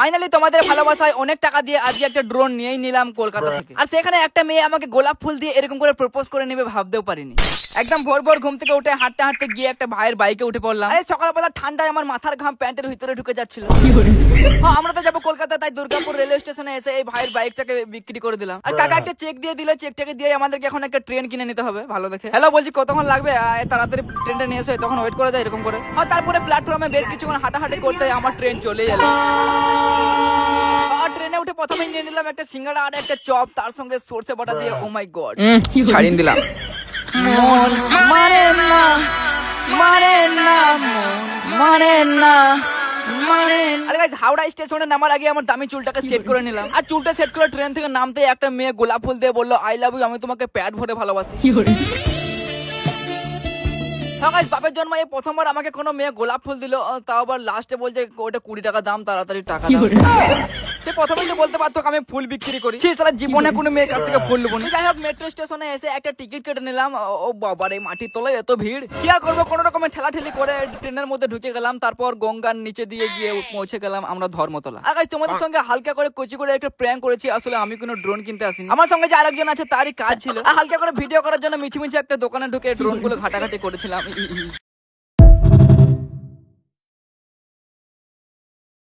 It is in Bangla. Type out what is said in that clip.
ফাইনালি তোমাদের ভালোবাসায় অনেক টাকা দিয়ে আজকে একটা ড্রোন নিয়েই নিলাম কলকাতা থেকে। আর সেখানে একটা মেয়ে আমাকে গোলাপ ফুল দিয়ে এরকম করে প্রপোজ করে নেবে ভাবতেও পারিনি। একদম ভোর ভোর ঘুম থেকে উঠে হাঁটতে হাঁটতে গিয়ে একটা ভাইয়ের বাইকে উঠে পড়লাম। আরে সকালবেলা ঠান্ডায় আমার মাথার ঘাম প্যান্টের ভিতরে ঢুকে যাচ্ছিল। হ্যাঁ আমরা তো যাবো কলকাতা, তাই দুর্গাপুর রেলওয়ে স্টেশনে এসে এই ভাইয়ের বাইকটাকে বিক্রি করে দিলাম। আর কাকা একটা চেক দিয়ে দিল, চেকটাকে দিয়ে আমাদেরকে এখন একটা ট্রেন কিনে নিতে হবে ভালো দেখে। হ্যালো বলছি কতক্ষণ লাগবে? তাড়াতাড়ি ট্রেনটা নিয়ে এসে তখন ওয়েট করা যায় এরকম করে। হ্যাঁ তারপরে প্ল্যাটফর্মে বেশ কিছুক্ষণ হাঁটাহাঁটি করতে আমার ট্রেন চলে এলো। ট্রেনে উঠে প্রথমে নিয়ে নিলাম একটা সিঙ্গাড়া আর একটা চপ, তার সঙ্গে সরষে বাটা দিয়ে। ও মাই গড, ছাড়িয়ে দিলাম। মন মানে না, মানে না, মানে না, মানে। আরে গাইস, হাওড়া স্টেশনে নামার আগে আমার দামি চুলটাকে সেট করে নিলাম। আর চুলটা সেট করে ট্রেন থেকে নামতে একটা মেয়ে গোলাপ ফুল দিয়ে বললো আই লাভ ইউ, আমি তোমাকে প্যাড ভরে ভালোবাসি। বাপের জন্ম এই প্রথমবার আমাকে কোনো মেয়ে গোলাপ ফুল দিল, তাও আবার লাস্টে বলছে ওটা 20 টাকা দাম, তাড়াতাড়ি টাকা দাও। সে প্রথমেই তো বলতে পারতো আমি ফুল বিক্রি করি। সারা জীবনে কোনো মেয়ের কাছ থেকে ফুল নেবো না। যাই হোক, মেট্রো স্টেশনে এসে একটা টিকিট কেটে নিলাম। ও বাবারে, মাটির তলায় এত ভিড়, কি আর করবো, কোনো রকমের ঠেলাঠেলি করে ট্রেনের মধ্যে ঢুকে গেলাম। তারপর গঙ্গার নিচে দিয়ে গিয়ে পৌঁছে গেলাম আমরা ধর্মতলা। আর গাইস, তোমাদের সঙ্গে হালকা করে কচি করে একটা প্র্যাঙ্ক করেছি। আসলে আমি কোনো ড্রোন কিনতে আসিনি, আমার সঙ্গে যে আরেকজন আছে তারই কাজ ছিল। আর হালকা করে ভিডিও করার জন্য মিছিমিছি একটা দোকানে ঢুকে ড্রোন গুলো ঘাটাঘাটি করেছিলাম।